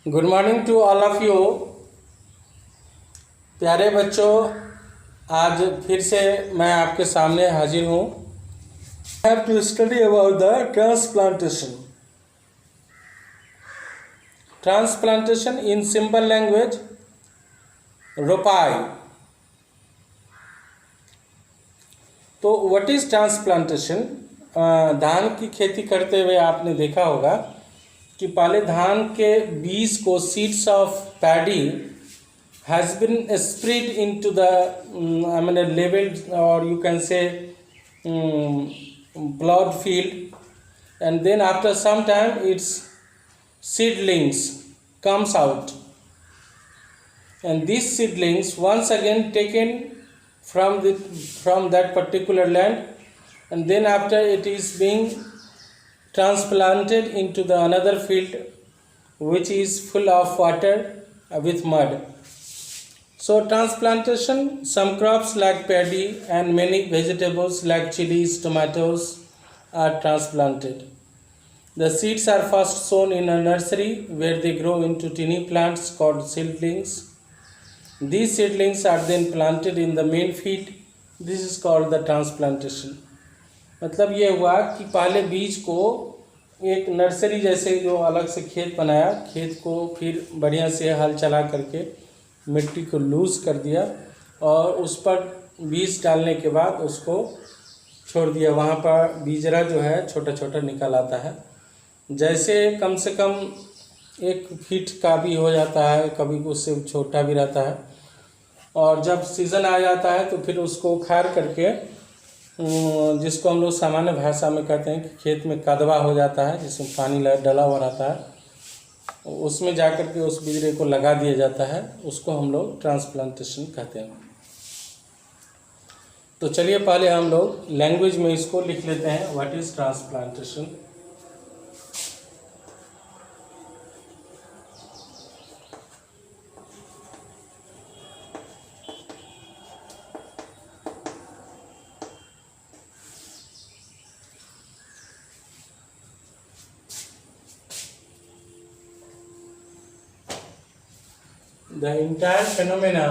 Good morning to all of you. प्यारे बच्चों, आज फिर से मैं आपके सामने हाजिर हूँ। I have to study about the transplantation. Transplantation in simple language, रोपाई। तो व्हाट इज ट्रांसप्लांटेशन? धान की खेती करते हुए आपने देखा होगा कि पहले धान के बीज को seeds of paddy has been spread into the leveled, or you can say plowed field, and then after some time its seedlings comes out, and these seedlings once again taken from that particular land, and then after it is being transplanted into the another field which is full of water with mud. So transplantation, some crops like paddy and many vegetables like chilies, tomatoes are transplanted. The seeds are first sown in a nursery where they grow into tiny plants called seedlings. These seedlings are then planted in the main field. This is called the transplantation. मतलब ये हुआ कि पहले बीज को एक nursery जैसे जो अलग से खेत बनाया, खेत को फिर बढ़िया से हल चला करके मिट्टी को लूज़ कर दिया और उस पर बीज डालने के बाद उसको छोड़ दिया। वहाँ पर बीजरा जो है छोटा छोटा निकल आता है, जैसे कम से कम 1 फीट का भी हो जाता है, कभी उससे छोटा भी रहता है। और जब सीज़न आ जाता है तो फिर उसको उखाड़ करके, जिसको हम लोग सामान्य भाषा में कहते हैं कि खेत में कदवा हो जाता है, जिसमें पानी डला हुआ रहता है, उसमें जाकर के उस बीजरे को लगा दिया जाता है। उसको हम लोग ट्रांसप्लांटेशन कहते हैं। तो चलिए पहले हम लोग लैंग्वेज में इसको लिख लेते हैं, what is transplantation. The entire phenomena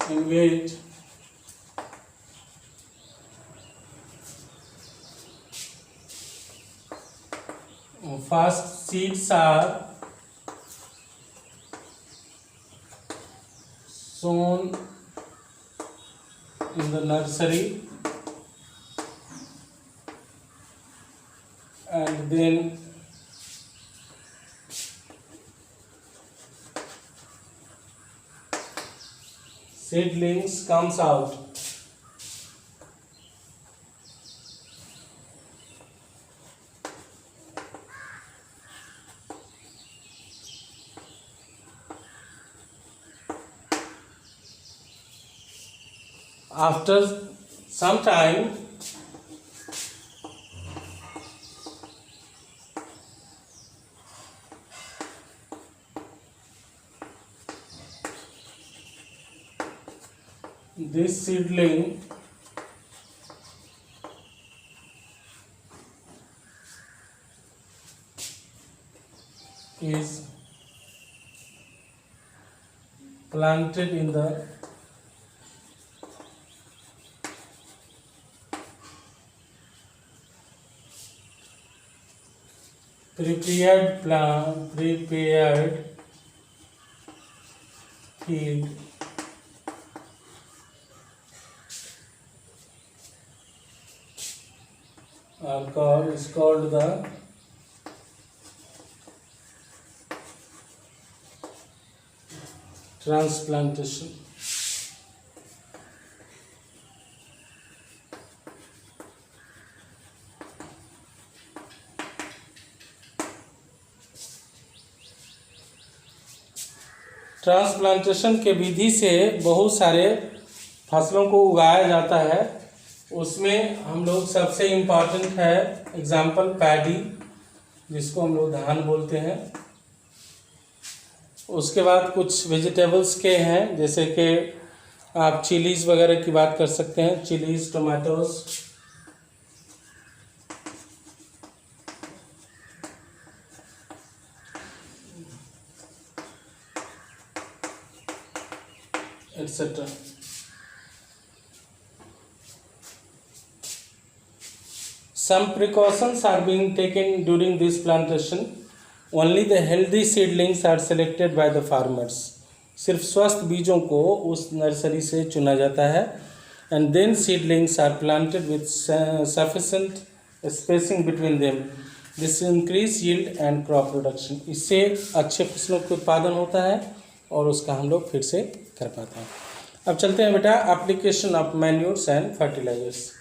in which first seeds are sown in the nursery and then seedlings comes out. After some time, this seedling is planted in the prepared field is called the transplantation. Transplantation के विधि से बहुत सारे फसलों को उगाया जाता है। उसमें हम लोग सबसे इम्पॉर्टेंट है एग्जाम्पल पैडी, जिसको हम लोग धान बोलते हैं। उसके बाद कुछ वेजिटेबल्स के हैं, जैसे कि आप चिलीज़ वगैरह की बात कर सकते हैं, chillies, tomatoes, etc. Some precautions are being taken during this plantation. Only the healthy seedlings are selected by the farmers. सिर्फ स्वस्थ बीजों को उस नर्सरी से चुना जाता है. And then seedlings are planted with sufficient spacing between them. This increase yield and crop production. इससे अच्छे फसलों का उत्पादन होता है और उसका हम लोग फिर से कर पाते हैं. अब चलते हैं बेटा application of manures and fertilizers.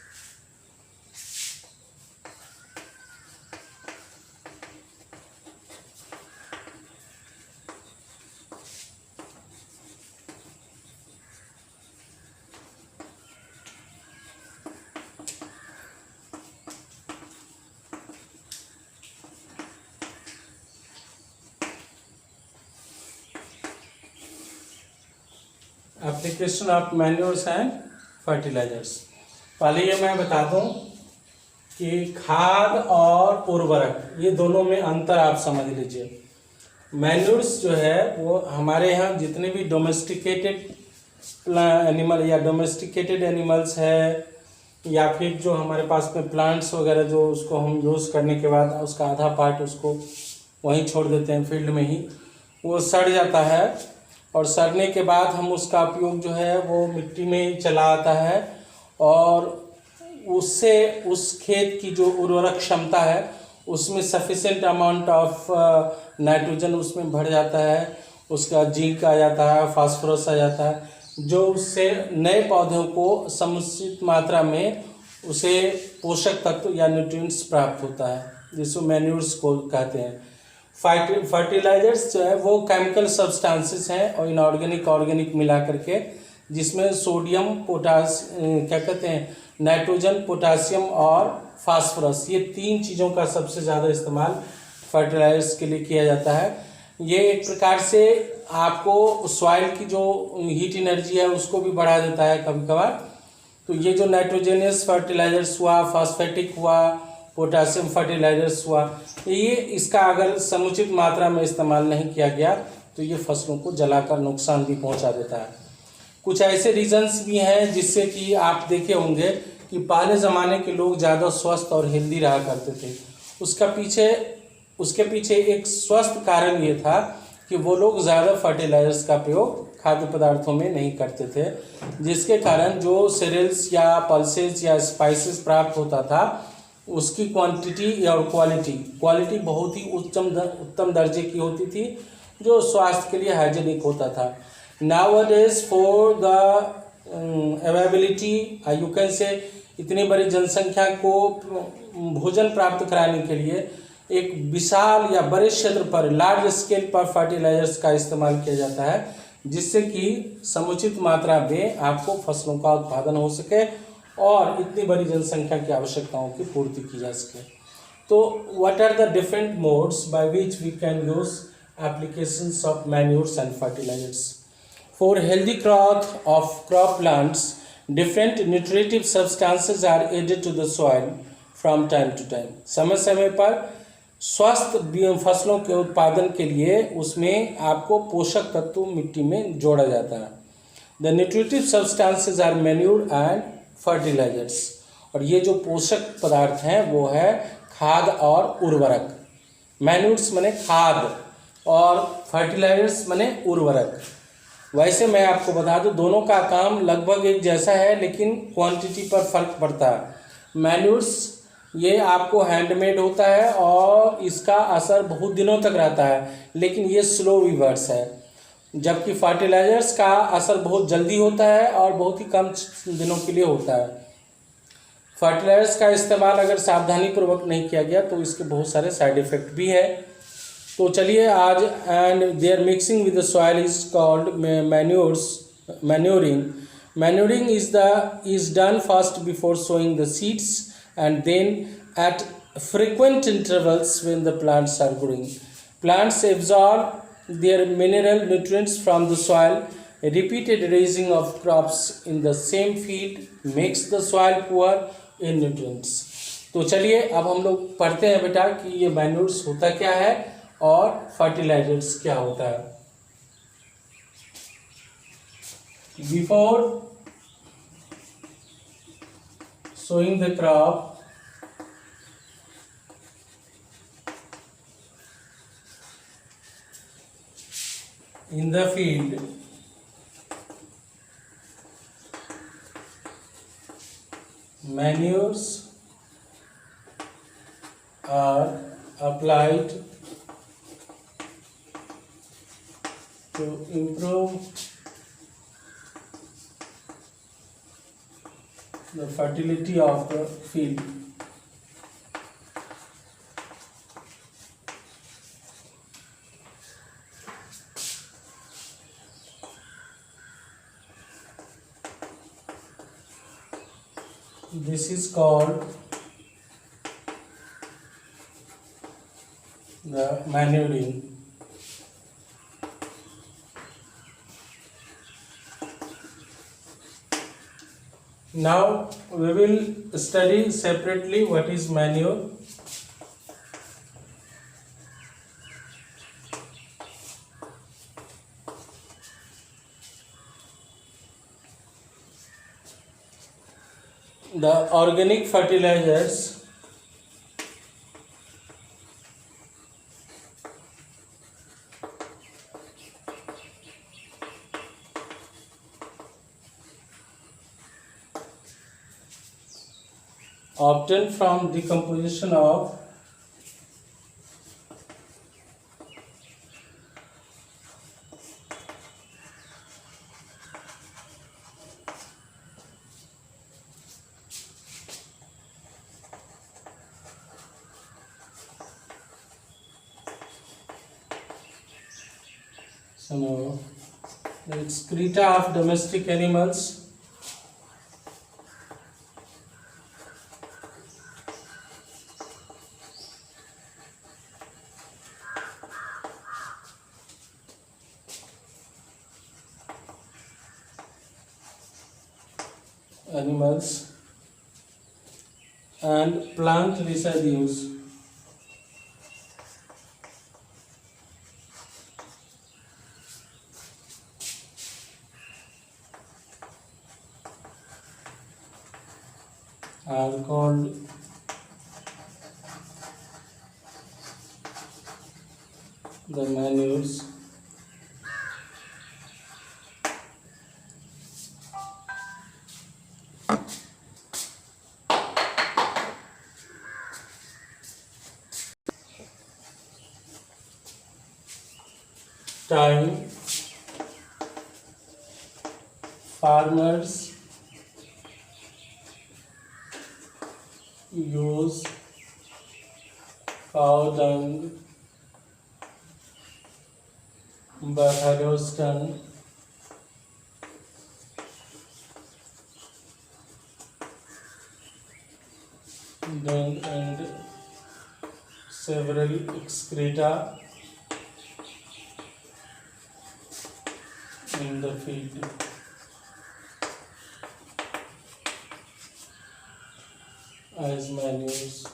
Application of manures and fertilizers. पहले ये मैं बता दूं कि खाद और उर्वरक ये दोनों में अंतर आप समझ लीजिए. मैन्योर्स जो है वो हमारे यहाँ जितने भी डोमेस्टिकेटेड एनिमल या डोमेस्टिकेटेड एनिमल्स है या फिर जो हमारे पास में प्लांट्स वगैरह जो उसको हम यूज़ करने के बाद उसका आधा पार्ट उसको वहीं छोड़ देते हैं फील्ड में ही, वो सड़ जाता है और सड़ने के बाद हम उसका उपयोग जो है वो मिट्टी में ही चला आता है और उससे उस खेत की जो उर्वरक क्षमता है उसमें सफिशेंट अमाउंट ऑफ नाइट्रोजन उसमें बढ़ जाता है, उसका जिंक आ जाता है, फास्फोरस आ जाता है, जो उससे नए पौधों को समुचित मात्रा में उसे पोषक तत्व या न्यूट्रिएंट्स प्राप्त होता है, जिसको मैन्यूर्स को कहते हैं. फर्टिलाइजर्स जो है वो केमिकल सब्सटेंसेस हैं और इनऑर्गेनिक ऑर्गेनिक मिला करके, जिसमें सोडियम, क्या कहते हैं, नाइट्रोजन, पोटासियम और फास्फोरस, ये तीन चीज़ों का सबसे ज़्यादा इस्तेमाल फर्टिलाइजर्स के लिए किया जाता है. ये एक प्रकार से आपको सॉइल की जो हीट एनर्जी है उसको भी बढ़ा देता है कभी कभार. तो ये जो नाइट्रोजनियस फर्टिलाइजर्स हुआ, फास्फेटिक हुआ, पोटासियम फर्टिलाइजर्स हुआ, ये इसका अगर समुचित मात्रा में इस्तेमाल नहीं किया गया तो ये फसलों को जलाकर नुकसान भी पहुंचा देता है. कुछ ऐसे रीजंस भी हैं जिससे कि आप देखे होंगे कि पहले ज़माने के लोग ज़्यादा स्वस्थ और हेल्दी रहा करते थे. उसके पीछे एक स्वस्थ कारण ये था कि वो लोग ज़्यादा फर्टिलाइजर्स का प्रयोग खाद्य पदार्थों में नहीं करते थे, जिसके कारण जो सीरियल्स या पल्सेस या स्पाइसेस प्राप्त होता था उसकी क्वांटिटी और क्वालिटी बहुत ही उत्तम दर्जे की होती थी, जो स्वास्थ्य के लिए हाइजीनिक होता था. Nowadays for the availability you can say, इतनी बड़ी जनसंख्या को भोजन प्राप्त कराने के लिए एक विशाल या बड़े क्षेत्र पर लार्ज स्केल पर फर्टिलाइजर्स का इस्तेमाल किया जाता है, जिससे कि समुचित मात्रा में आपको फसलों का उत्पादन हो सके और इतनी बड़ी जनसंख्या की आवश्यकताओं की पूर्ति की जा सके. तो what are the different modes by which we can use applications of manures and fertilizers. For healthy growth of crop plants different nutritive substances are added to the soil from time to time. समय समय पर स्वस्थ फसलों के उत्पादन के लिए उसमें आपको पोषक तत्व मिट्टी में जोड़ा जाता है. The nutritive substances are manure and fertilizers. और ये जो पोषक पदार्थ हैं वो है खाद और उर्वरक. मैन्यूर्स माने खाद और फर्टिलाइजर्स माने उर्वरक. वैसे मैं आपको बता दूं दोनों का काम लगभग एक जैसा है, लेकिन क्वांटिटी पर फर्क पड़ता है. मैन्यूर्स ये आपको हैंडमेड होता है और इसका असर बहुत दिनों तक रहता है, लेकिन ये स्लो वीवर्स है, जबकि फर्टिलाइजर्स का असर बहुत जल्दी होता है और बहुत ही कम दिनों के लिए होता है. फर्टिलाइजर्स का इस्तेमाल अगर सावधानीपूर्वक नहीं किया गया तो इसके बहुत सारे साइड इफ़ेक्ट भी है. तो चलिए आज, and their mixing with the soil is called manuring. Manuring is done first before sowing the seeds and then at frequent intervals when the plants are growing. Plants absorb their mineral nutrients from the soil. Repeated raising of crops in the same field makes the soil poor in nutrients. तो चलिए अब हम लोग पढ़ते हैं बेटा कि ये मैन्यूर्स होता क्या है और फर्टिलाइजर्स क्या होता है. Before sowing the crop, in the field, manures are applied to improve the fertility of the field. This is called the manuring. Now we will study separately what is manure. The organic fertilizers obtained from decomposition of the excreta of domestic animals, and plant residues. Are called the manures. Time farmers use cow dung, buffalo dung, and several excreta in the field. As manures.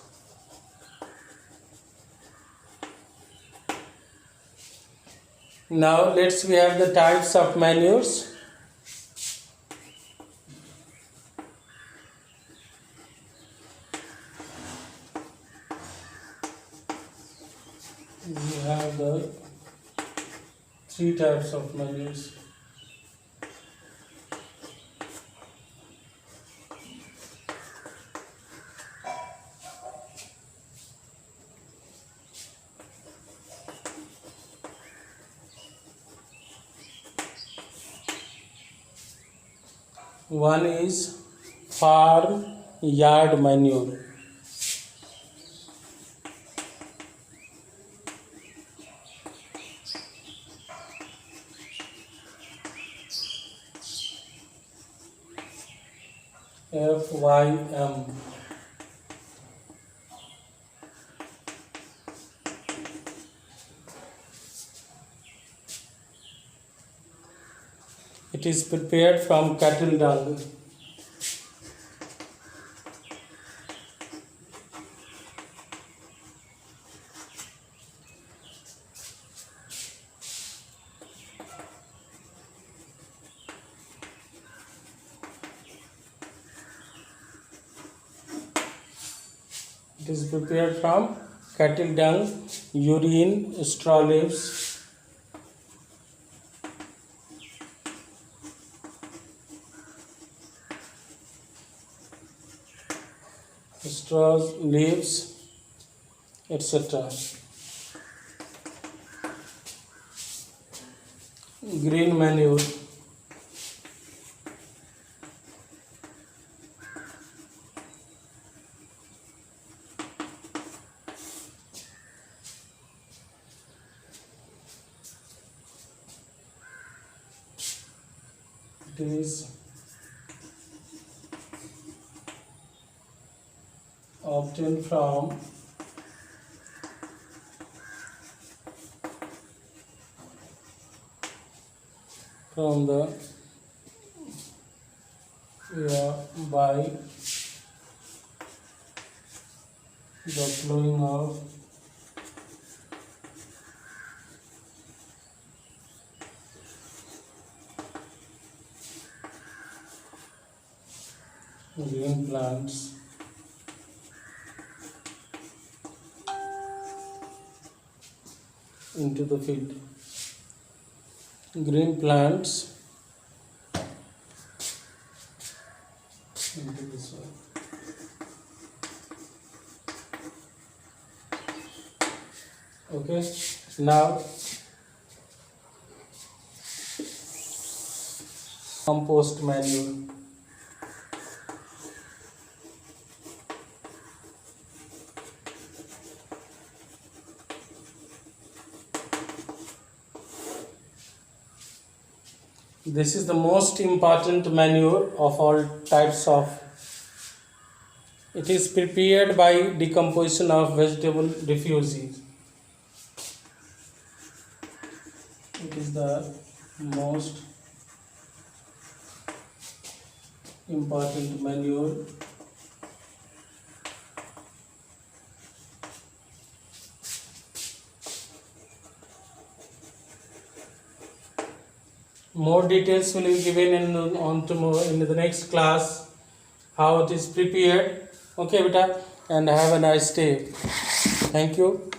Now we have the types of manures. We have the 3 types of manures. One is farm yard manure. FYM. It is prepared from cattle dung. It is prepared from cattle dung, urine, straw leaves, etc. Green manure. It is obtained from the by the flowing of green plants into the field. Green plants into the soil. Okay, now compost manure. This is the most important manure of all types of. It is prepared by decomposition of vegetable refuse. It is the most important manure more details will be given in the next class how it is prepared. Okay beta, and have a nice day. Thank you.